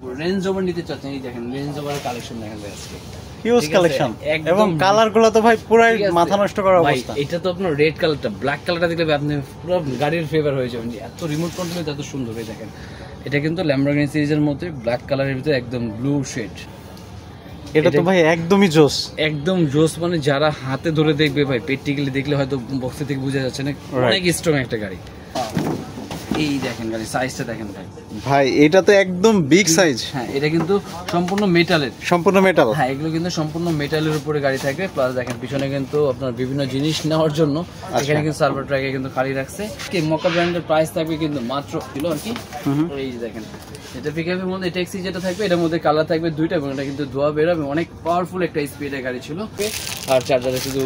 Range rover নিতে চাচ্ছেন, এই দেখেন রেঞ্জ রোভারের কালেকশন দেখেন ভাই আজকে হিউজ কালেকশন এবং কালারগুলো তো ভাই পুরাই মাথা নষ্ট করার অবস্থা। এটা তো আপনার রেড কালারটা, ব্ল্যাক কালারটা দেখলে আপনি পুরো গাড়ির ফেভার হয়ে যাবেন, এত রিমোট কন্ট্রোল এত সুন্দর। এই দেখেন এটা কিন্তু ল্যাম্বরগিনি সিরিজের মধ্যে ব্ল্যাক কালারের ভিতরে একদম ব্লু শেড। এটা তো ভাই একদমই জোস, একদম জোস, মানে যারা হাতে ধরে দেখবে ভাই, প্র্যাকটিক্যালি দেখলে হয়তো বক্সে থেকে বোঝা যাচ্ছে না, অনেক স্ট্রং একটা গাড়ি। এই দেখেন গাড়ি সাইজটা দেখেন ভাই, ভাই এটা তো একদম বিগ সাইজ। হ্যাঁ এটা কিন্তু সম্পূর্ণ মেটালের, সম্পূর্ণ মেটাল। হ্যাঁ এগুলো কিন্তু সম্পূর্ণ মেটালের উপরে গাড়ি থাকবে। প্লাস দেখেন পিছনে কিন্তু আপনার বিভিন্ন জিনিস নেওয়ার জন্য এখানে কিন্তু সার্ভার ট্র্যাকে কিন্তু খালি রাখছে। মকা ব্র্যান্ডের প্রাইস থাকবে কিন্তু মাত্র কিলো আর কি। এই দেখেন এটা পিকআপের মধ্যে ট্যাক্সি যেটা থাকবে এটার মধ্যে কালার থাকবে দুইটা, এবং এটা কিন্তু ধোয়া বেরোবে, অনেক পাওয়ারফুল একটা স্পিডের গাড়ি ছিল। আর চার্জারে শুধু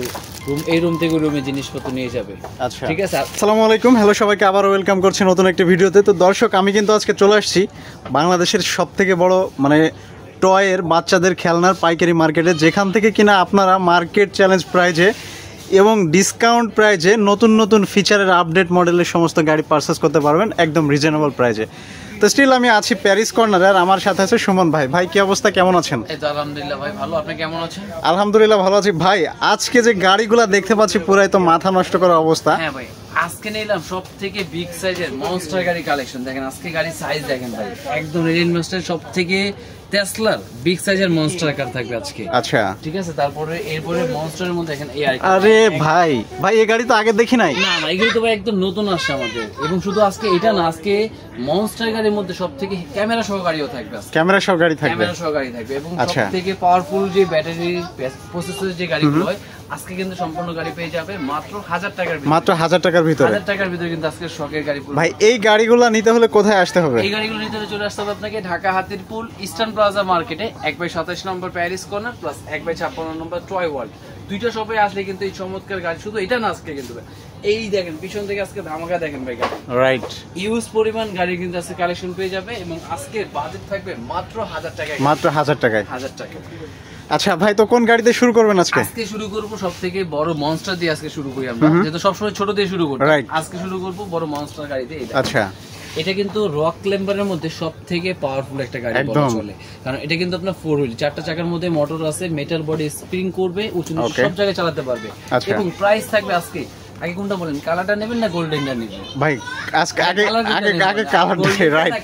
রুম, এই রুম থেকে রুমে জিনিসপত্র নিয়ে যাবে। আচ্ছা ঠিক আছে। আসসালামু আলাইকুম, হ্যালো সবাইকে, আবার ওয়েলকাম করছি নতুন একটা ভিডিওতে। তো দর্শক আমি কিন্তু আজকে চলে আসছি বাংলাদেশের সবথেকে বড় মানে টয়ের বাচ্চাদের খেলনার পাইকারি মার্কেটে, যেখান থেকে কিনা আপনারা মার্কেট চ্যালেঞ্জ প্রাইজে এবং ডিসকাউন্ট প্রাইজে নতুন নতুন ফিচারের আপডেট মডেলের সমস্ত গাড়ি পারচেস করতে পারবেন একদম রিজনেবল প্রাইজে। তো স্টিল আমি আছি প্যারিস কর্নারে, আর আমার সাথে আছে সুমন ভাই। ভাই কি অবস্থা, কেমন আছেন? এই তো আলহামদুলিল্লাহ ভাই ভালো, আপনি কেমন আছেন? আলহামদুলিল্লাহ ভালো আছি ভাই। আজকে যে গাড়িগুলা দেখতে পাচ্ছি পুরাই তো মাথা নষ্ট করা অবস্থা। হ্যাঁ ভাই আজকে নিলাম সব থেকে বিগ সাইজের মনস্টার গাড়ি কালেকশন। দেখেন আজকে গাড়ির সাইজ দেখেন ভাই, একদম রেড মাস্টার সব থেকে টেসলার বিগ সাইজের মনস্টার কার থাকবে আজকে। আচ্ছা ঠিক আছে। তারপরে এরপরে মনস্টারের মধ্যে দেখেন এই আরে ভাই ভাই এই গাড়ি তো আগে দেখি নাই। না না এগুলো তো ভাই একদম নতুন আসছে আমাদের, এবং শুধু আজকে এটা না, আজকে মনস্টার গাড়ির মধ্যে সব থেকে ক্যামেরা সহ গাড়িও থাকবে, ক্যামেরা সহ গাড়ি থাকবে, ক্যামেরা সহ গাড়ি থাকবে, এবং সব থেকে পাওয়ারফুল যে ব্যাটারি প্রসেসর যে গাড়িগুলো হয় আজকে কিন্তু সম্পূর্ণ গাড়ি পেয়ে যাবে মাত্র 1000 টাকার ভিতরে। মাত্র 1000 টাকার ভিতরে, 1000 টাকার ভিতরে কিন্তু আজকে শখের গাড়ি। ভাই এই গাড়িগুলো নিতে হলে কোথায় আসতে হবে? এই গাড়িগুলো নিতে হলে চলে আসতে হবে আপনাকে ঢাকা হাতিরপুল ইস্টার্ন প্লাজা মার্কেটে 1/27 নম্বর প্যারিস কর্নার প্লাস 1/56 নম্বর টয় ওয়ার্ল্ড। দুইটা শপে আসলে কিন্তু এই চমৎকার গাড়ি, শুধু এটা না আজকে কিন্তু এই দেখেন পিছন থেকে আজকে ধামাকা দেখেন ভাই গাড়ি, রাইট ইউজ পরিমাণ গাড়ি কিন্তু আজকে কালেকশন পেয়ে যাবে, এবং আজকে বাজেট থাকবে মাত্র 1000 টাকায়, মাত্র 1000 টাকায়। 1000 টাকা। আচ্ছা ভাই তো কোন গাড়িতে শুরু করবেন আজকে? আজকে শুরু করব সব থেকে বড় মনস্টার দিয়ে আজকে শুরু করি আমরা, যেহেতু সবসময় ছোট দিয়ে শুরু করি, আজকে শুরু করব বড় মনস্টার গাড়ি দিয়ে। আচ্ছা এটা কিন্তু রক ক্লাইম্বারের মধ্যে সব থেকে পাওয়ারফুল একটা গাড়ি বলা চলে, কারণ এটা কিন্তু আপনার 4 হুইল, 4টা চাকার মধ্যে মোটর আছে, মেটাল বডি, স্প্রিং করবে, উঁচু নিচু সব জায়গায় চালাতে পারবে। এবং প্রাইস থাকবে আজকে, আগে কোনটা বলেন, কালারটা নেবেন না গোল্ডেনটা নেবেন? ভাই আজকে আগে কালারটাই, রাইট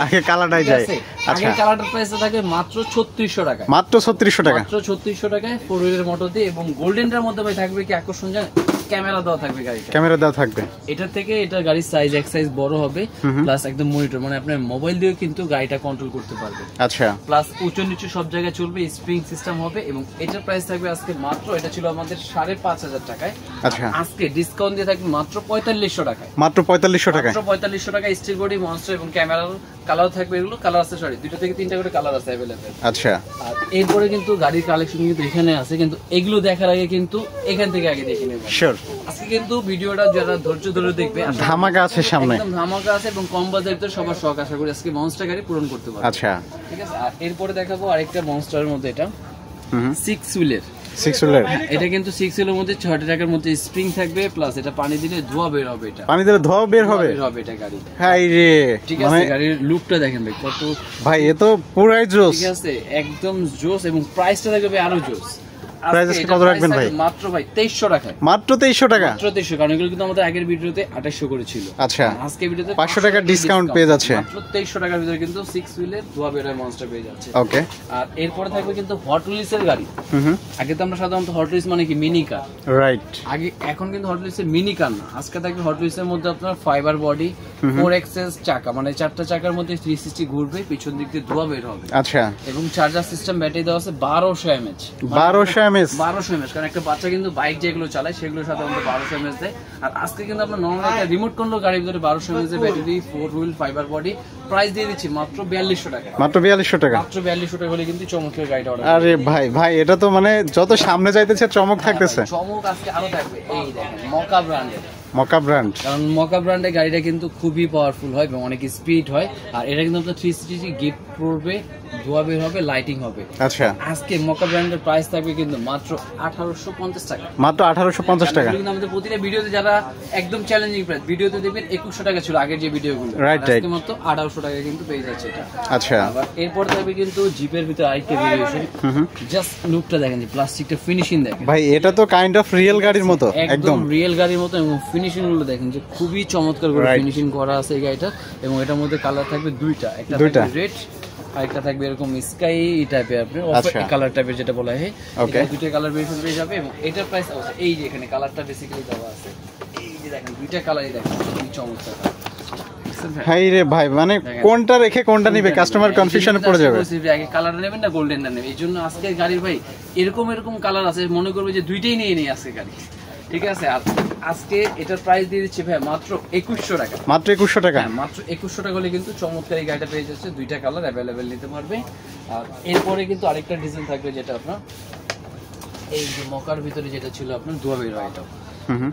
আগে কালারটাই যায়। আগে কালারটার প্রাইস থাকবে মাত্র 3600 টাকা, মাত্র 3600 টাকা, মাত্র 3600 টাকায় 4 হুইলের মোটর দিয়ে। এবং গোল্ডেনটার মধ্যে ভাই থাকবে কি আকর্ষণ জানেন, ক্যামেরা দেওয়া থাকবে গাড়িতে, ক্যামেরা দেওয়া থাকবে। এটা থেকে এটা গাড়ির সাইজ এক সাইজ বড় হবে, প্লাস একদম মনিটর, মানে আপনার মোবাইল দিয়ে কিন্তু গাড়িটা কন্ট্রোল করতে পারবে। আচ্ছা প্লাস উঁচু নিচু সব জায়গায় চলবে, স্প্রিং সিস্টেম হবে, এবং এটার প্রাইস থাকবে আজকে মাত্র, এটা ছিল আমাদের 5500 টাকায়, আচ্ছা আজকে ডিসকাউন্ট দিয়ে থাকবে মাত্র 4500 টাকায়, মাত্র 4500 টাকা, মাত্র 4500 টাকা। স্টিল বডি মনস্টার এবং ক্যামেরার কালার থাকবে, এগুলো কালার আছে, সরি 2 থেকে 3টা করে কালার আছে अवेलेबल। আচ্ছা আর এরপরে কিন্তু গাড়ির কালেকশন কিন্তু এখানে আছে, কিন্তু এগুলো দেখার আগে কিন্তু এখান থেকে আগে দেখে নেবেন। শিওর আজকে কিন্তু ভিডিওটা যারা ধৈর্য ধরে দেখবে, ধামাকা আছে সামনে, একদম ধামাকা আছে, এবং কম বাজেটের সবার শখ আশা করি আজকে মনস্টার গাড়ি পূরণ করতে পারবে। আচ্ছা ঠিক আছে। আর এরপরে দেখাবো আরেকটা মনস্টারের মধ্যে, এটা 6 হুইলের, 6 হুইলার। এটা কিন্তু 6 হুইলের মধ্যে 6টা টাকার মধ্যে স্প্রিং থাকবে, প্লাস এটা পানি দিলে ধোয়া বের হবে, এটা পানি দিলে ধোয়া বের হবে এটা গাড়ি। হাই রে, ঠিক আছে। গাড়ির লুকটা দেখেন ভাই কত, ভাই এ তো পুরাই জোস। ঠিক আছে একদম জোস, এবং প্রাইসটা থাকবে আরো জোস। প্রাইস কত রাখবেন ভাই? মাত্র ভাই 2300 টাকা, মাত্র 2300 টাকা, মাত্র 2300, কারণ এগুলো কিন্তু আমাদের আগের ভিডিওতে 2800 করেছিল। আচ্ছা আজকে ভিডিওতে 500 টাকা ডিসকাউন্ট পেয়ে যাচ্ছে, মাত্র 2300 টাকার ভিতরে কিন্তু 6 হুইলের ধোয়া বের হয় মনস্টার পেয়ে যাচ্ছে। ওকে। আর এরপরে থাকবে কিন্তু হট হুইলসের গাড়ি। আগে তো আমরা সাধারণত হট হুইলস মানে কি মিনি কার, রাইট, আগে, এখন কিন্তু হট হুইলসের মিনি কার না, আজকে থাকবে হট হুইলসের মধ্যে আপনার ফাইবার বডি, 4 এক্সেস চাকা, মানে 4টা চাকার মধ্যে 360 ঘুরবে, পিছন দিক দিয়ে ধোয়া বের হবে। আচ্ছা, এবং চার্জার সিস্টেম ব্যাটারি দেওয়া আছে 1200 mAh, 1200 mAh, কারণ একটা বাচ্চা কিন্তু বাইক যেগুলো চালায় সেগুলোর সাথে আমাদের 1200 mAh দেয়। আর আজকে কিন্তু আমরা নরমাল একটা রিমোট কন্ট্রোল গাড়ির ভিতরে 1200 mAh এর battery, 4 wheel, fibre body, price দিয়ে দিচ্ছি মাত্র 4200 টাকা, মাত্র 4200 টাকা, মাত্র 4200 টাকা হলে কিন্তু চমৎকার গাড়িটা অর্ডার। আরে ভাই ভাই এটা তো মানে যত সামনে যাইতেছে চমক থাকতেছে, চমক আজকে আরো থাকবে। এই দেখেন মকা ব্র্যান্ডের, মকা ব্র্যান্ড, কারণ মকা ব্র্যান্ডের গাড়িটা কিন্তু খুবই পাওয়ারফুল হয় এবং অনেক স্পিড হয়। আর এটা কিন্তু আপনার 360 গিফট করবে, ধোয়া বের হবে, লাইটিং হবে। আচ্ছা, আজকে মকা ব্র্যান্ডের প্রাইস থাকবে কিন্তু মাত্র 1850 টাকা। মাত্র 1850 টাকা। কিন্তু আমাদের প্রতিটা ভিডিওতে যারা একদম চ্যালেঞ্জিং প্রাইস, ভিডিওতে দেখবেন 2100 টাকা ছিল আগের যে ভিডিওগুলো, আজকে মাত্র 1800 টাকা কিন্তু পেয়ে যাচ্ছে এটা। আচ্ছা, আবার এরপর থাকবে কিন্তু জিপের ভিতরে আরেকটা ভেরিয়েশন। জাস্ট লুকটা দেখেন, যে প্লাস্টিকটা ফিনিশিং দেখেন ভাই এটা তো কাইন্ড অফ রিয়েল গাড়ির মতো, একদম রিয়েল গাড়ির মতো। এবং ফিনিশিং গুলো দেখেন যে খুবই চমৎকার করে ফিনিশিং করা আছে এই গাড়িটা। এবং এটার মধ্যে কালার থাকবে দুইটা, একটা রেড আর একটা থাকবে এরকম স্কাই টাইপের, আপনি অফ কালার টাইপের যেটা বলা হয়, এটা দুইটা কালার ভেরিয়েশন পেয়ে যাবে। এবং এটার প্রাইস এই যে এখানে কালারটা বেসিক্যালি দেওয়া আছে, এই যে দেখেন দুইটা কালারই দেখেন খুবই চমৎকার। হাই রে ভাই, মানে কোনটা রেখে কোনটা নিবে কাস্টমার কনফিউশনে পড়ে যাবে। আগে কালার নেবেন না গোল্ডেনটা নেবেন। এই জন্য আজকে গাড়ির ভাই এরকম কালার আছে, মনে করবে যে দুইটাই নিয়ে নেই আজকে গাড়ি, ঠিক আছে। আর আজকে এটার প্রাইস দিয়ে দিচ্ছি ভাই মাত্র 2100 টাকা। মাত্র 2100 টাকা? হ্যাঁ, মাত্র 2100 টাকা হলে কিন্তু চমৎকার এই গাড়িটা পেয়ে যাচ্ছে, দুইটা কালার অ্যাভেলেবেল নিতে পারবে। আর এরপরে কিন্তু আরেকটা ডিজাইন থাকবে যেটা আপনার এই যে মকার ভিতরে যেটা ছিল আপনার ধোয়া বের হয়,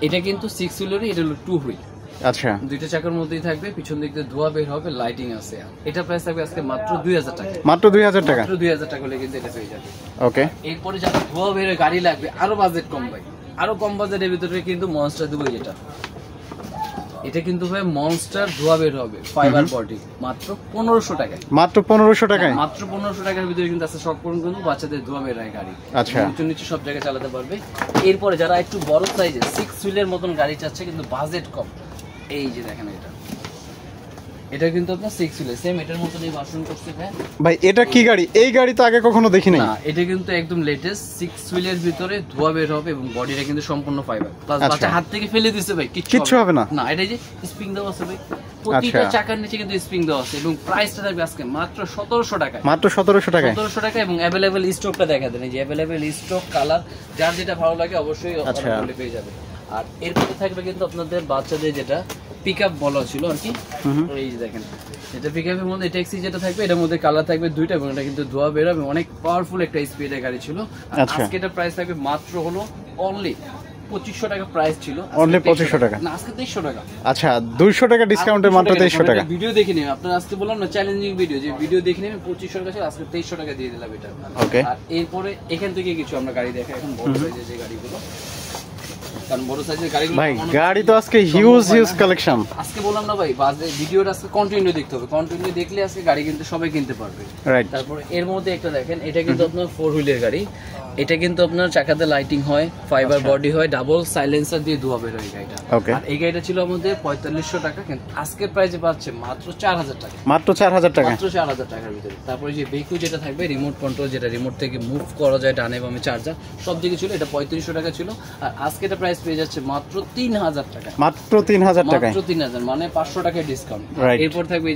এটা কিন্তু 6 হুইলেরই, এটা হলো 2 হুইল। আচ্ছা, দুইটা চাকার মধ্যেই থাকবে, পিছন দিক দিয়ে ধোয়া বের হবে, লাইটিং আছে। এটা প্রাইস থাকবে আজকে মাত্র 2000 টাকা। মাত্র 2000 টাকা? মাত্র 2000 টাকা হলে কিন্তু এটা পেয়ে যাবে। ওকে, এরপরে যারা ধোয়া বের গাড়ি লাগবে, আরো বাজেট কম ভাই, আরো কম বাজেটের ভিতরে কিন্তু মনস্টার দেবো যেটা, এটা কিন্তু ভাই মনস্টার ধোয়া বের হবে ফাইবার বডি, মাত্র 1500 টাকায়। মাত্র 1500 টাকায়? মাত্র 1500 টাকার ভিতরে কিন্তু আছে সব কোন কিন্তু বাচ্চাদের ধোয়া বের হয় গাড়ি। আচ্ছা, নিচে নিচে সব জায়গায় চালাতে পারবে। এরপরে যারা একটু বড় সাইজের 6 হুইলের মতন গাড়ি চাচ্ছে কিন্তু বাজেট কম, এই যে দেখেন এটা কিন্তু আপনার 6 হুইলের সেম এটার মতনই ভার্সন করছে ভাই। এটা কি গাড়ি? এই গাড়ি তো আগে কখনো দেখি নাই। না, এটা কিন্তু একদম লেটেস্ট 6 হুইলের ভিতরে ধোয়া বের হবে এবং বডিটা কিন্তু সম্পূর্ণ ফাইবার, প্লাস বাচ্চা হাত থেকে ফেলে দিছে ভাই কিচ্ছু হবে না। না, এটা যে স্প্রিং দেওয়া আছে ভাই, প্রতিটা চাকার নিচে কিন্তু স্প্রিং দেওয়া আছে। এবং প্রাইসটা থাকবে আজকে মাত্র 1700 টাকা। মাত্র 1700 টাকা? 1700 টাকা। এবং অ্যাভেলেবেল স্টকটা দেখা দেন, এই যে অ্যাভেলেবেল স্টক, কালার যার যেটা ভালো লাগে অবশ্যই অর্ডার করলে পেয়ে যাবে। আর এরপরে থাকবে কিন্তু আপনাদের বাচ্চাদের যেটা পিকআপ বলা ছিল আর কি, এই যে দেখেন এটা পিকআপের মধ্যে ট্যাক্সি যেটা থাকবে, এটার মধ্যে কালার থাকবে দুইটা এবং এটা কিন্তু ধোয়া বের হবে, অনেক পাওয়ারফুল একটা স্পিডের গাড়ি ছিল। আজকে এটা প্রাইস থাকবে মাত্র হলো অনলি 2500 টাকা প্রাইস ছিল, অনলি 2500 টাকা না, আজকে 2300 টাকা। আচ্ছা, 200 টাকা ডিসকাউন্টে মাত্র 2300 টাকা। ভিডিও দেখে নেবেন, আপনারা আজকে বললাম না চ্যালেঞ্জিং ভিডিও, যে ভিডিও দেখে নেবেন 2500 টাকা ছিল, আজকে 2300 টাকা দিয়ে দিলাম এটা। ওকে, আর এরপরে এখান থেকে কিছু আমরা গাড়ি দেখাই, এখন বড় সাইজের যে গাড়িগুলো, কারণ বড় সাইজের গাড়িগুলো ভাই গাড়ি তো আজকে হিউজ কালেকশন। আজকে বললাম না ভাই, ভিডিওটা আজকে কন্টিনিউ দেখতে হবে, কন্টিনিউ দেখলে আজকে গাড়ি কিন্তু সবাই কিনতে পারবে। রাইট। তারপর এর মধ্যে একটা দেখেন, এটা কিন্তু আপনার 4 হুইলের গাড়ি, এটা কিন্তু আপনার চাকাতে লাইটিং হয়, ফাইবার বডি হয়, ডাবল সাইলেন্সার দিয়ে ধোয়া বের হয় গাড়িটা। আর এই গাড়িটা ছিল আমাদের 4500 টাকা, কিন্তু আজকের প্রাইসে পাচ্ছে মাত্র 4000 টাকা। মাত্র 4000 টাকা? মাত্র 4000 টাকার ভিতরে। তারপরে যে বেকু যেটা থাকবে রিমোট কন্ট্রোল, যেটা রিমোট থেকে মুভ করা যায় ডানে বামে, চার্জার সব দিকে ছিল, এটা 3500 টাকা ছিল। আর আজকে এটা প্রাইস পেয়ে যাচ্ছে মাত্র 3000 টাকা। মাত্র 3000 টাকা? মাত্র 3000, মানে 500 টাকার ডিসকাউন্ট। এরপর থাকবে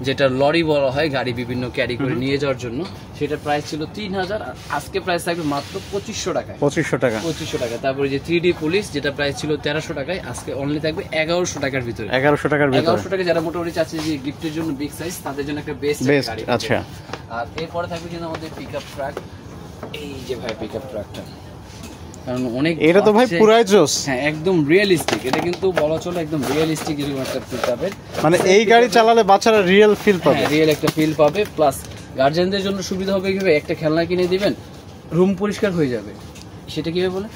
যেটা লরি বলা হয়, গাড়ি বিভিন্ন ক্যারি করে নিয়ে যাওয়ার জন্য, সেটা প্রাইস ছিল 3000, আর আজকে প্রাইস থাকবে মাত্র 2500 টাকা। 2500 টাকা? 2500 টাকা। তারপরে যে 3D পুলিশ, যেটা প্রাইস ছিল 1300 টাকায়, আজকে অনলি থাকবে 1100 টাকার ভিতরে। 1100 টাকার ভিতরে? 1100 টাকা। যারা মোটামুটি চাচ্ছে যে গিফটের জন্য বিগ সাইজ, তাদের জন্য একটা বেস্ট গাড়ি। আচ্ছা। আর এরপরে থাকবে কিন্তু আমাদের পিকআপ ট্রাক, এই যে ভাই পিকআপ ট্রাকটা, কারণ অনেক এটা তো ভাই পুরাই জোস। হ্যাঁ, একদম রিয়েলিস্টিক, এটা কিন্তু বলা চলে একদম রিয়েলিস্টিক এরকম একটা ফিল পাবে। মানে এই গাড়ি চালালে বাচ্চারা রিয়েল ফিল পাবে, রিয়েল একটা ফিল পাবে। প্লাস গার্জিয়ানদের জন্য সুবিধা হবে কিভাবে, একটা খেলনা কিনে দিবেন, রুম পরিষ্কার হয়ে যাবে। সেটা কিভাবে বলে,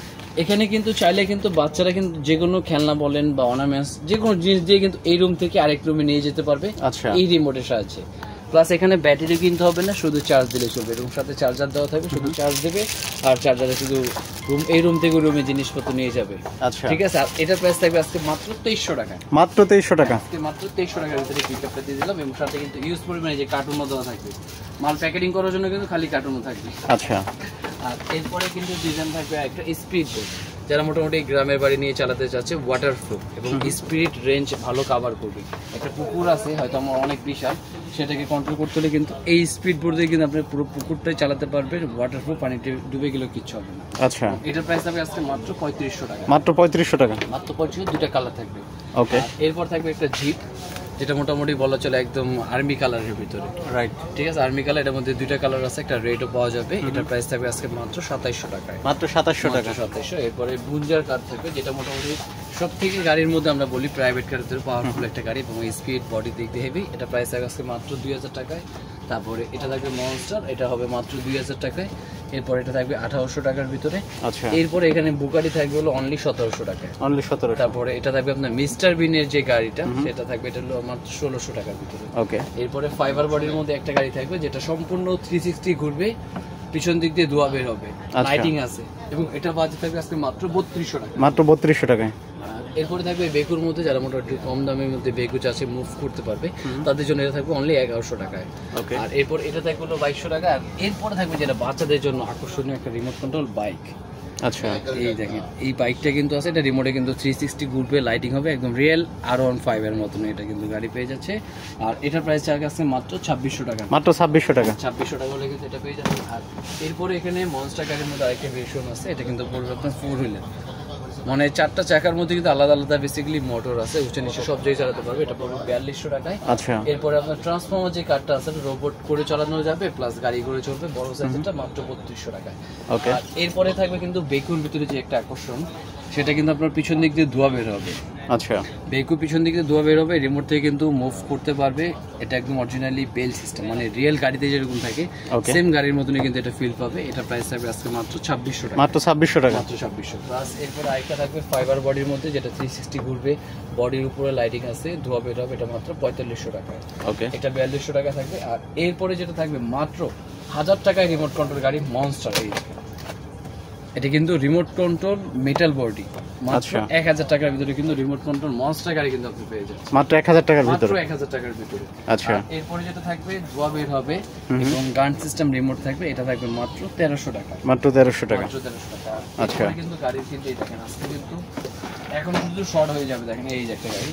এখানে কিন্তু চাইলে কিন্তু বাচ্চারা কিন্তু যে কোনো খেলনা বলেন বা অর্নামেন্টস যে কোনো জিনিস দিয়ে কিন্তু এই রুম থেকে আরেক রুমে নিয়ে যেতে পারবে এই রিমোটের সাহায্যে। প্লাস এখানে ব্যাটারি কিনতে হবে না, শুধু চার্জ দিলে চলবে। এরকম সাথে চার্জার দেওয়া থাকবে, শুধু চার্জ দেবে, আর চার্জারে শুধু এই রুম থেকে রুমে জিনিসপত্র নিয়ে যাবে। আচ্ছা, ঠিক আছে। আর এটার প্রাইস থাকবে আজকে মাত্র 2300 টাকা। মাত্র 2300 টাকা? আজকে মাত্র 2300 টাকার ভিতরে পিকআপটা দিয়ে দিলাম। এবং সাথে কিন্তু ইউজ পরিমাণে যে কার্টুনও দেওয়া থাকবে, মাল প্যাকেটিং করার জন্য কিন্তু খালি কার্টুনও থাকবে। আচ্ছা। আর এরপরে কিন্তু ডিজাইন থাকবে একটা স্পিড বোর্ড, যারা মোটামুটি গ্রামের বাড়ি নিয়ে চালাতে চাচ্ছে, ওয়াটারপ্রুফ এবং স্পিড রেঞ্জ ভালো কভার করবে। একটা পুকুর আছে হয়তো আমার অনেক বিশাল, সেটাকে কন্ট্রোল করতে হলে কিন্তু এই স্পিড বোর্ড দিয়ে কিন্তু আপনি পুরো পুকুরটাই চালাতে পারবেন, ওয়াটারপ্রুফ, পানিতে ডুবে গেলেও কিচ্ছু হবে না। আচ্ছা। এটার প্রাইস থাকবে আজকে মাত্র 3500 টাকা। মাত্র 3500 টাকা? মাত্র 3500। দুইটা কালার থাকবে। ওকে। এরপর থাকবে একটা জিপ, যেটা মোটামুটি বলা চলে একদম আর্মি কালারের ভিতরে। রাইট, ঠিক আছে, আর্মি কালার। এটার মধ্যে দুইটা কালার আছে, একটা রেডও পাওয়া যাবে। এটার প্রাইস থাকবে আজকে মাত্র 2700 টাকায়। মাত্র 2700 টাকা? 2700। এরপরে বুঞ্জার কার থাকবে, যেটা মোটামুটি সব থেকে গাড়ির মধ্যে আমরা বলি প্রাইভেট কারের পাওয়ারফুল একটা গাড়ি এবং স্পিড বডি দিক দিয়ে হেভি। এটা প্রাইস থাকবে আজকে মাত্র 2000 টাকায়। তারপরে এটা থাকবে মনস্টার, এটা হবে মাত্র 2000 টাকায়। এরপর এটা থাকবে 1800 টাকার ভিতরে। আচ্ছা, এরপরে এখানে বুগাটি থাকবে হলো অনলি 1700 টাকায়। অনলি 17। তারপরে এটা থাকবে আপনার মিস্টার বিনের যে গাড়িটা, সেটা থাকবে এটা হলো মাত্র 1600 টাকার ভিতরে। ওকে, এরপরে ফাইবার বডির মধ্যে একটা গাড়ি থাকবে যেটা সম্পূর্ণ 360 ঘুরবে, পিছন দিক দিয়ে ধোয়া বের হবে, লাইটিং আছে, এবং এটা বাজে থাকবে আজকে মাত্র 3200 টাকা। মাত্র 3200 টাকায়। এরপরে থাকবে বেকুর মধ্যে, যারা মোটামুটি কম দামের মধ্যে বেকু চাষে মুভ করতে পারবে তাদের জন্য এটা থাকবে অনলি 1100 টাকায়। আর এরপর এটা থাকবে হলো 2200 টাকা। আর এরপরে থাকবে যেটা বাচ্চাদের জন্য আকর্ষণীয় একটা রিমোট কন্ট্রোল বাইক। আচ্ছা, এই দেখেন এই বাইকটা কিন্তু আছে, এটা রিমোটে কিন্তু 360 ঘুরবে, লাইটিং হবে, একদম রিয়েল R15 এর মতন এটা কিন্তু গাড়ি পেয়ে যাচ্ছে। আর এটার প্রাইস চার্জ আছে মাত্র 2600 টাকা। মাত্র 2600 টাকা। 2600 টাকা হলে কিন্তু এটা পেয়ে যাবেন। আর এরপরে এখানে মনস্টার গাড়ির মধ্যে আরেকটা ভেরিয়েশন আছে, এটা কিন্তু পড়বে আপনার 4 হুইলার, মানে 4টা চাকার মধ্যে কিন্তু আলাদা আলাদা বেসিক্যালি মোটর আছে, উঁচু নিচে সব জায়গায় চালাতে পারবে। এটা পড়বে 4200 টাকায়। আচ্ছা, এরপরে আপনার ট্রান্সফর্মার যে কারটা আছে রোবট করে চালানো যাবে, প্লাস গাড়ি করে চলবে, বড় সাইজটা মাত্র 3200 টাকায়। ওকে, আর এরপরে থাকবে কিন্তু বেকুর ভিতরে যে একটা আকর্ষণ, সেটা কিন্তু আপনার পিছন দিক দিয়ে ধোয়া বের হবে। আচ্ছা, বেকু পিছন দিক দিয়ে ধোয়া বের হবে, রিমোট থেকে কিন্তু মুভ করতে পারবে। এটা একদম অরিজিনালি বেল সিস্টেম, মানে রিয়েল গাড়িতে যেরকম থাকে সেম গাড়ির মতনই কিন্তু এটা ফিল পাবে। এটা প্রাইস থাকবে আজকে মাত্র 2600 টাকা। মাত্র 2600 টাকা। মাত্র 2600। প্লাস এরপরে আরেকটা থাকবে ফাইবার বডির মধ্যে, যেটা 360 ঘুরবে, বডির উপরে লাইটিং আছে, ধোয়া বের হবে, এটা মাত্র 4500 টাকা। ওকে, এটা 4200 টাকা থাকবে। আর এরপরে যেটা থাকবে মাত্র 1000 টাকায় রিমোট কন্ট্রোল গাড়ি মনস্টার। এটা কিন্তু রিমোট কন্ট্রোল মেটাল বডি, মাত্র 1000 টাকার ভিতরে কিন্তু রিমোট কন্ট্রোল মনস্টার গাড়ি কিন্তু আপনি পেয়ে যাচ্ছেন মাত্র 1000 টাকার ভিতরে। মাত্র 1000 টাকার ভিতরে। আচ্ছা, এরপরে যেটা থাকবে ধোয়া বের হবে এবং গান সিস্টেম রিমোট থাকবে, এটা থাকবে মাত্র 1300 টাকা। মাত্র 1300 টাকা। মাত্র 1300 টাকা। আচ্ছা, কিন্তু গাড়ির কিন্তু এই দেখেন আজকে কিন্তু এখন কিন্তু শর্ট হয়ে যাবে। দেখেন এই যে একটা গাড়ি,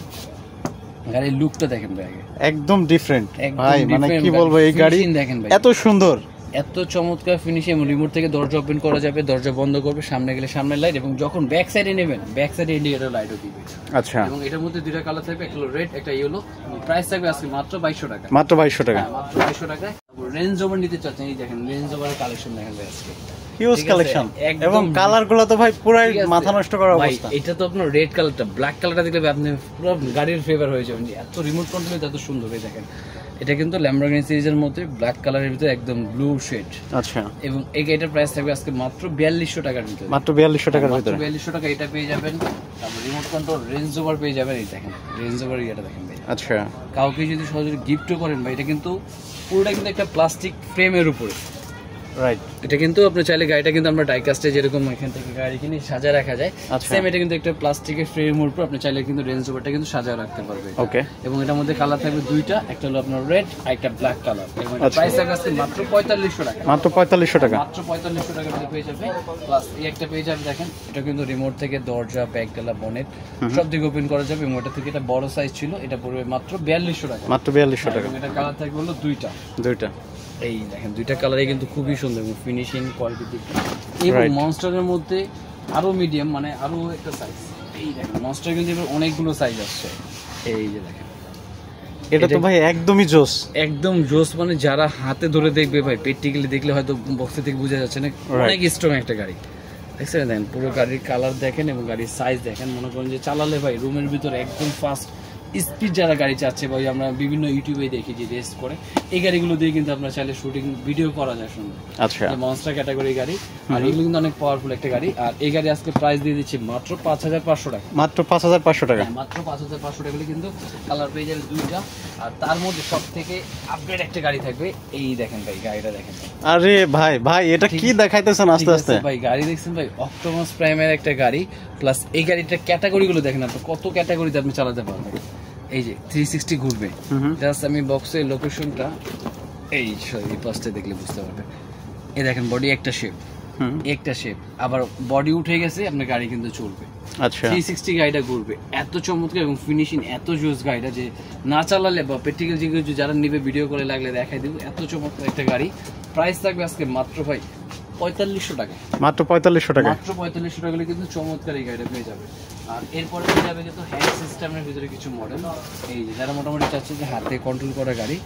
গাড়ির লুকটা দেখেন ভাই, একদম ডিফারেন্ট ভাই, মানে কি বলবো, এই গাড়ি দেখেন ভাই, এত সুন্দর, এত চমৎকার ফিনিশিং। রিমোট থেকে দরজা ওপেন করা যাবে, দরজা বন্ধ করবে, সামনে গেলে সামনের লাইট, এবং যখন ব্যাক সাইডে নেবেন ব্যাক সাইডে ইন্ডিকেটর লাইটও দিবে। আচ্ছা, এবং এটার মধ্যে দুইটা কালার থাকবে, একটা হলো রেড, একটা ইয়েলো। প্রাইস থাকবে আজকে মাত্র 2200 টাকা। মাত্র 2200 টাকা। মাত্র 2200 টাকায়। রেঞ্জ ওভার নিতে চাচ্ছেন, এই দেখেন রেঞ্জ ওভারের কালেকশন দেখেন ভাই আজকে হিউজ কালেকশন, এবং কালার গুলো তো ভাই পুরাই মাথা নষ্ট করার অবস্থা। এটা তো আপনার রেড কালারটা, ব্ল্যাক কালারটা দেখলে আপনি পুরো গাড়ির ফেভার হয়ে যাবেন, এত রিমোট কন্ট্রোল এত সুন্দর। এই দেখেন এটা কিন্তু ল্যাম্বরগিনি সিরিজের মধ্যে ব্ল্যাক কালারের ভিতরে একদম ব্লু শেড। আচ্ছা, এবং এই গাড়িটার প্রাইস থাকবে আজকে মাত্র 4200 টাকার ভিতরে। মাত্র 4200 টাকার ভিতরে। 4200 টাকা এটা পেয়ে যাবেন। তারপর রিমোট কন্ট্রোল রেঞ্জ ওভার পেয়ে যাবেন। এই দেখেন রেঞ্জ ওভার এটা দেখেন ভাই। আচ্ছা, কাউকে যদি সহজে গিফটও করেন ভাই, এটা কিন্তু পুরোটা কিন্তু একটা প্লাস্টিক ফ্রেমের উপরে, রাইট। এটা কিন্তু আপনি চাইলে গাড়িটা কিন্তু আমরা ডাইকাস্টে যেরকম এখান থেকে গাড়ি কিনে সাজা রাখা যায়, সেম এটা কিন্তু একটা প্লাস্টিকের ফ্রেমের উপর আপনি চাইলে কিন্তু রেঞ্জ ওভারটা কিন্তু সাজা রাখতে পারবে। ওকে, এবং এটার মধ্যে কালার থাকবে দুইটা, একটা হলো আপনার রেড আর একটা ব্ল্যাক কালার। এবং প্রাইস থাকবে আজকে মাত্র 4500 টাকা। মাত্র 4500 টাকা। মাত্র 4500 টাকা দিয়ে পেয়ে যাবে। প্লাস এই একটা পেয়ে যাবে, দেখেন এটা কিন্তু রিমোট থেকে দরজা, ব্যাক ডালা, বনেট সব দিকে ওপেন করা যাবে। এবং ওটা থেকে এটা বড় সাইজ ছিল, এটা পড়বে মাত্র 4200 টাকা। মাত্র 4200 টাকা। এবং এটা কালার থাকবে হলো দুইটা। এই দেখেন দুইটা কালারই কিন্তু খুবই সুন্দর, এবং ফিনিশিং কোয়ালিটি দিক এবং মনস্টারের মধ্যে আরো মিডিয়াম, মানে আরো একটা সাইজ। এই দেখেন মনস্টার কিন্তু এবার অনেকগুলো সাইজ আসছে। এই যে দেখেন এটা তো ভাই একদমই জোস, একদম জোস, মানে যারা হাতে ধরে দেখবে ভাই, প্র্যাকটিক্যালি দেখলে হয়তো বক্সে থেকে বোঝা যাচ্ছে না, অনেক স্ট্রং একটা গাড়ি। দেখছেন দেখেন পুরো গাড়ির কালার দেখেন এবং গাড়ির সাইজ দেখেন, মনে করেন যে চালালে ভাই রুমের ভিতরে একদম ফাস্ট স্পিড যারা গাড়ি চাচ্ছে ভাই, আমরা বিভিন্ন ইউটিউবে দেখি যে রেস করে, এই গাড়িগুলো দিয়ে কিন্তু আপনার চাইলে শুটিং ভিডিও করা যায় সুন্দর। আচ্ছা, মনস্টার ক্যাটাগরি গাড়ি, আর এগুলো কিন্তু অনেক পাওয়ারফুল একটা গাড়ি। আর এই গাড়ি আজকে প্রাইস দিয়ে দিচ্ছি মাত্র 5500 টাকা। মাত্র 5500 টাকা। মাত্র 5500 টাকা কিন্তু কালার পেয়ে যাবে দুইটা। আর তার মধ্যে সব থেকে আপডেট একটা গাড়ি থাকবে। এই দেখেন ভাই গাড়িটা দেখেন। আরে ভাই ভাই এটা কি দেখাইতেছেন আস্তে আস্তে ভাই? গাড়ি দেখছেন ভাই, অক্টোপাস প্রাইমের একটা গাড়ি। প্লাস এই গাড়িটার ক্যাটাগরিগুলো দেখেন আপনি, কত ক্যাটাগরিতে আপনি চালাতে পারবেন। এই যে 360 ঘুরবে, জাস্ট আমি বক্সের লোকেশনটা এই পাশে দেখলে বুঝতে পারবে। এই দেখেন বডি একটা শেপ, একটা শেপ, আবার বডি উঠে গেছে, আপনার গাড়ি কিন্তু চলবে। আচ্ছা, 360 গাড়িটা ঘুরবে, এত চমৎকার এবং ফিনিশিং এত জোস গাড়িটা, যে না চালালে বা প্র্যাকটিক্যাল যে যারা নিবে ভিডিও করে লাগলে দেখাই দিব, এত চমৎকার একটা গাড়ি। প্রাইস থাকবে আজকে মাত্র ভাই 4500 টাকা। মাত্র 4500 টাকা। মাত্র 4500 টাকা কিন্তু চমৎকার এই গাড়িটা পেয়ে যাবে। আর এরপরে পেয়ে যাবে কিন্তু হ্যান্ড সিস্টেমের ভিতরে কিছু মডেল। এই যে যারা মোটামুটি চাচ্ছে যে হাতে কন্ট্রোল করা গাড়ি,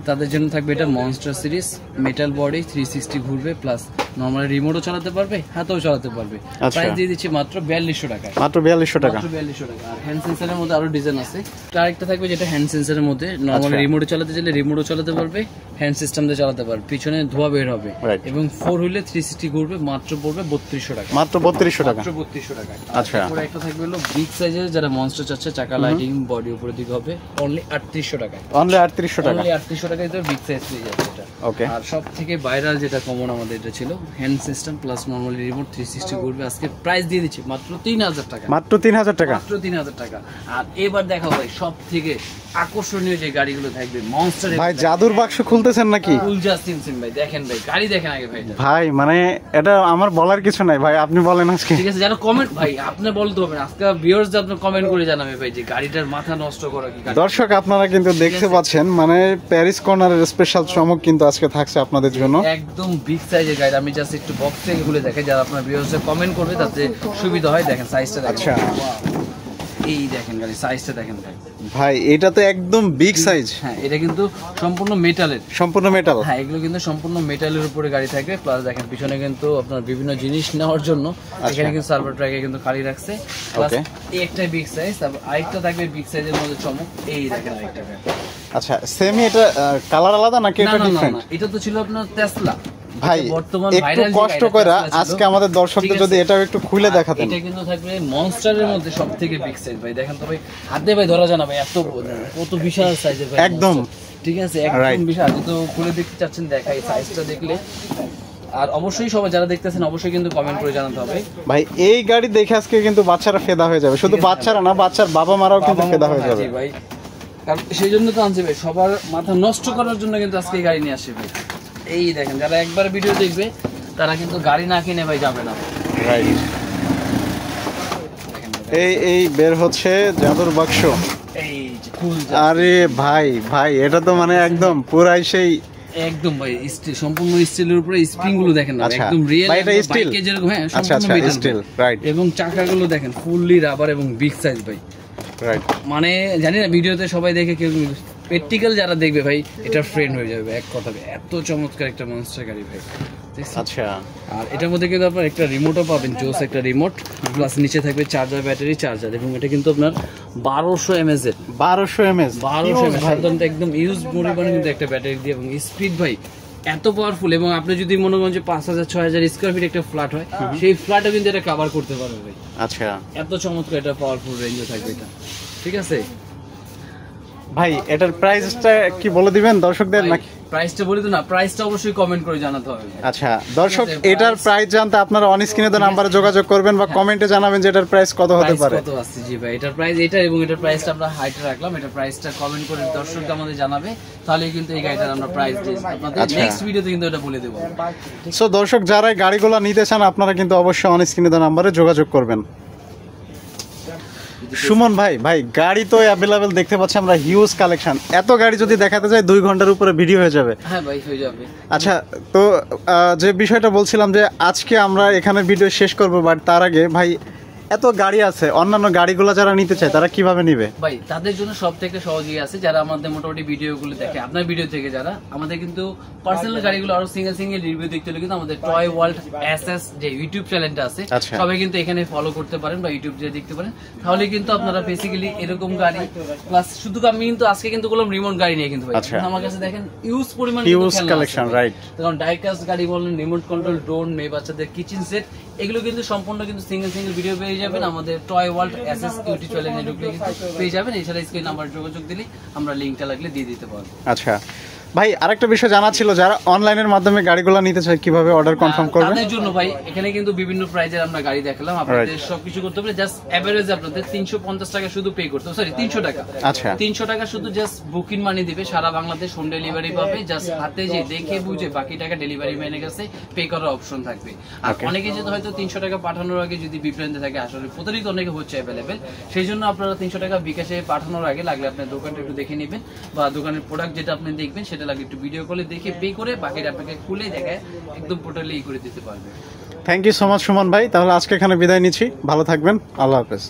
তাদের জন্য থাকবে এটা মনস্টার সিরিজ, মেটাল বডি, 360 ঘুরবে, প্লাস নরমালি রিমোটও চালাতে পারবে, হাতেও চালাতে পারবে। প্রাইস দিয়ে দিচ্ছি মাত্র 4200 টাকা। মাত্র 4200 টাকা। মাত্র 4200 টাকা। আর হ্যান্ড সেন্সরের মধ্যে আরো ডিজাইন আছে। আরেকটা থাকবে যেটা হ্যান্ড সেন্সরের মধ্যে নরমালি রিমোটও চালাতে চাইলে রিমোটও চালাতে পারবে, হ্যান্ড সিস্টেম দিয়ে চালাতে পারবে, পিছনে ধোয়া বের হবে এবং 4 হুইলে 360 ঘুরবে, মাত্র পড়বে 3200 টাকা। মাত্র 3200 টাকা। মাত্র 3200 টাকা। আচ্ছা, তারপরে একটা থাকবে হলো বিগ সাইজের যারা মনস্টার চাচ্ছে, চাকা লাইটিং বডি উপরের দিকে হবে, অনলি 3800 টাকা। অনলি 3800 টাকা। অনলি 3800 টাকায় তো বিগ সাইজ পেয়ে যাচ্ছে এটা। ওকে। আর সব থেকে ভাইরাল যেটা কমন আমাদের এটা ছিল hand system plus normally remote 360 ঘুরবে। আজকে প্রাইস দিয়ে দিচ্ছি মাত্র 3000 টাকা। মাত্র 3000 টাকা। মাত্র 3000 টাকা। আর এবার দেখাও ভাই সব থেকে আকর্ষণীয় যে গাড়িগুলো থাকবে মনস্টার। ভাই জাদুর বাক্স খুলতেছেন নাকি? ফুল জাস্টিন সিম ভাই, দেখেন ভাই গাড়ি দেখেন আগে ভাই। ভাই মানে এটা আমার বলার কিছু নাই ভাই, আপনি বলেন আজকে। ঠিক আছে, যারা কমেন্ট ভাই আপনি বলতে হবে আজকে ভিউয়ার্স যে আপনি কমেন্ট করে জানাবে ভাই যে গাড়িটার মাথা নষ্ট করা কি গাড়ি। দর্শক আপনারা কিন্তু দেখতে পাচ্ছেন মানে প্যারিস কর্নারের স্পেশাল চমক কিন্তু আজকে থাকছে আপনাদের জন্য। একদম বিগ সাইজের গাড়ি। আমি জাস্ট একটু বক্স থেকে খুলে দেখাই, যারা আপনার ভিউয়ার্স কমেন্ট করবে তাতে সুবিধা হয়। দেখেন সাইজটা দেখেন। আচ্ছা, এই দেখেন গাড়ি সাইজটা দেখেন ভাই। ভাই এটা তো একদম বিগ সাইজ। হ্যাঁ, এটা কিন্তু সম্পূর্ণ মেটালের। সম্পূর্ণ মেটাল। হ্যাঁ, এগুলো কিন্তু সম্পূর্ণ মেটালের উপরে গাড়ি থাকবে। প্লাস দেখেন পিছনে কিন্তু আপনার বিভিন্ন জিনিস নেওয়ার জন্য এখানে কিন্তু সার্ভার ট্র্যাকে কিন্তু খালি রাখছে। প্লাস এই একটা বিগ সাইজ, তারপর আরেকটা থাকবে বিগ সাইজের মধ্যে চমক। এই দেখেন আরেকটা। আচ্ছা, সেমি এটা কালার আলাদা নাকি এটা ডিফারেন্ট? এটা তো ছিল আপনার টেসলা। ভাই একটু কষ্ট করে আজকে আমাদের দর্শকদের যদি এটাও একটু খুলে দেখাতেন। এটা কিন্তু থাকবে মনস্টারের মধ্যে সবথেকে বিগ সাইজ ভাই। দেখেন তো ভাই, হাতে ভাই ধরা যায় না ভাই, এত কত বিশাল সাইজের ভাই একদম। ঠিক আছে, একদম বিশাল। তো খুলে দেখতে চাচ্ছেন, দেখাই সাইজটা দেখলে। আর অবশ্যই সবাই যারা দেখতেছেন অবশ্যই কিন্তু কমেন্ট করে জানাতে হবে ভাই। এই গাড়ি দেখে আজকে কিন্তু বাচ্চারা ফেদা হয়ে যাবে, শুধু বাচ্চারা না বাচ্চার বাবা মারাও কিন্তু ফেদা হয়ে যাবে ভাই। কারণ সেই জন্য তো আনছে ভাই, সবার মাথা নষ্ট করার জন্য কিন্তু আজকে এই গাড়ি নিয়ে আসে ভাই। এই দেখেন, যারা একবার ভিডিও দেখবে তারা কিন্তু গাড়ি না কিনে ভাই যাবে না। রাইট। এই বের হচ্ছে জাদুর বাক্স। এই যে ফুল। আরে ভাই ভাই, এটা তো মানে একদম পুরাই সেই একদম ভাই স্টিল, সম্পূর্ণ স্টিলের উপরে স্প্রিং গুলো দেখেন না, একদম রিয়েল ভাই। এটা স্টিল যেরকম। হ্যাঁ, আচ্ছা আচ্ছা, স্টিল। রাইট। এবং চাকাগুলো দেখেন ফুললি রাবার এবং বিগ সাইজ ভাই। রাইট। মানে জানি না ভিডিওতে সবাই দেখে কেউ প্র্যাকটিক্যাল যারা দেখবে ভাই এটা ফ্রেন্ড হয়ে যাবে এক কথায়। এত চমৎকার একটা মনস্টার গাড়ি ভাই। আচ্ছা, আর এটার মধ্যে কিন্তু আপনার একটা রিমোটও পাবেন, জোস একটা রিমোট। প্লাস নিচে থাকবে চার্জার, ব্যাটারি চার্জার। এবং এটা কিন্তু আপনার 1200 mAh এর। 1200 mAh। 1200 mAh সাধারণত একদম ইউজ পরিমাণে কিন্তু একটা ব্যাটারি দিয়ে। এবং স্পিড ভাই এত পাওয়ারফুল। এবং আপনি যদি মনে করেন যে 5000-6000 স্কয়ার ফিট একটা ফ্ল্যাট হয়, সেই ফ্ল্যাটও কিন্তু এটা কভার করতে পারবে ভাই। আচ্ছা, এত চমৎকার এটা পাওয়ারফুল রেঞ্জও থাকবে এটা। ঠিক আছে ভাই, এটার প্রাইসটা কি বলে দিবেন দর্শকদের নাকি? প্রাইসটা বলি তো না, প্রাইসটা অবশ্যই কমেন্ট করে জানাতে হবে। আচ্ছা দর্শক, এটার প্রাইস জানতে আপনারা অন স্ক্রিনে তো নাম্বারে যোগাযোগ করবেন বা কমেন্টে জানাবেন যে এটার প্রাইস কত হতে পারে। কত আছে জি ভাই, এটার প্রাইস এটা এবং এটার প্রাইসটা আমরা হাইটে রাখলাম। এটার প্রাইসটা কমেন্ট করে দর্শকরা আমাদের জানাবে, তাহলে কিন্তু এই গাড়িটার আমরা প্রাইস দিই আপনাদের নেক্সট ভিডিওতে কিন্তু এটা বলে দেব। সো দর্শক, যারা এই গাড়িগুলো নিতে চান আপনারা কিন্তু অবশ্যই অন স্ক্রিনে তো নাম্বারে যোগাযোগ করবেন। সুমন ভাই, গাড়ি তো অ্যাভেলেবেল দেখতে পাচ্ছি আমরা, হিউজ কালেকশন। এত গাড়ি যদি দেখাতে যায় 2 ঘন্টার উপরে ভিডিও হয়ে যাবে। হ্যাঁ ভাই, হয়ে যাবে। আচ্ছা, তো যে বিষয়টা বলছিলাম যে আজকে আমরা এখানে ভিডিও শেষ করব, বাট তার আগে ভাই এত গাড়ি আছে, অন্যান্য গাড়িগুলো যারা নিতে চায় তারা কিভাবে নিবে? ভাই তাদের জন্য সব থেকে সহজই আছে, যারা আমাদের মোটামুটি ভিডিওগুলো দেখে, আপনার ভিডিও থেকে যারা আমাদের কিন্তু পার্সোনাল গাড়িগুলো আরো সিঙ্গেল রিভিউ দেখতে হলে কিন্তু আমাদের টয় ওয়ার্ল্ড এসএস যে ইউটিউব চ্যানেলটা আছে সবাই কিন্তু এখানে ফলো করতে পারেন বা ইউটিউব দিয়ে দেখতে পারেন। তাহলে কিন্তু আপনারা বেসিক্যালি এরকম গাড়ি প্লাস শুধু আমি কিন্তু আজকে কিন্তু বললাম রিমোট গাড়ি নিয়ে কিন্তু ভাই আমার কাছে দেখেন ইউজ পরিমাণ কালেকশন। রাইট। কারণ ডাইকাস গাড়ি বলেন, রিমোট কন্ট্রোল, ড্রোন, মেয়ে বাচ্চাদের কিচেন সেট, এগুলো কিন্তু সম্পূর্ণ কিন্তু সিঙ্গেল ভিডিও পেয়ে যাবেন আমাদের টয় ওয়ার্ল্ড এসএস ইউটিউব চ্যানেলে ঢুকলে পেয়ে যাবেন। এছাড়া স্ক্রিন নাম্বার যোগাযোগ দিলে আমরা লিঙ্কটা লাগলে দিয়ে দিতে পারবো। আচ্ছা ভাই, আরেকটা বিষয় জানা ছিল, যারা অনলাইনের মাধ্যমে গাড়িগুলো নিতে চায় কিভাবে অর্ডার কনফার্ম করবে? তাদের জন্য ভাই এখানে কিন্তু বিভিন্ন প্রাইজের আমরা গাড়ি দেখালাম, আপনাদের সবকিছু করতে হবে জাস্ট এভারেজ আপনাদের 350 টাকা শুধু পে করতে হবে, সরি 300 টাকা। আচ্ছা, 300 টাকা শুধু জাস্ট বুকিং মানি দিবে, সারা বাংলাদেশ হোম ডেলিভারি পাবে। জাস্ট হাতে যে দেখে বুঝে বাকি টাকা ডেলিভারি ম্যানের কাছে পে করার অপশন থাকবে। আর অনেকে যেহেতু হয়তো 300 টাকা পাঠানোর আগে যদি বিভ্রান্তি থাকে, আসলে প্রতারিত অনেকে হচ্ছে অ্যাভেলেবেল, সেই জন্য আপনারা 300 টাকা বিকাশে পাঠানোর আগে লাগলে আপনার দোকানটা একটু দেখে নেবেন, বা দোকানের প্রোডাক্ট যেটা আপনি দেখবেন সেটা লাগে একটু ভিডিও কলে দেখে পে করে বাকিটা আপনাকে খুলে দেখায় একদম টোটালি করে দিতে পারবে। Thank you so much Suman ভাই, তাহলে আজকে এখানে বিদায় নিচ্ছি, ভালো থাকবেন, আল্লাহ হাফেজ।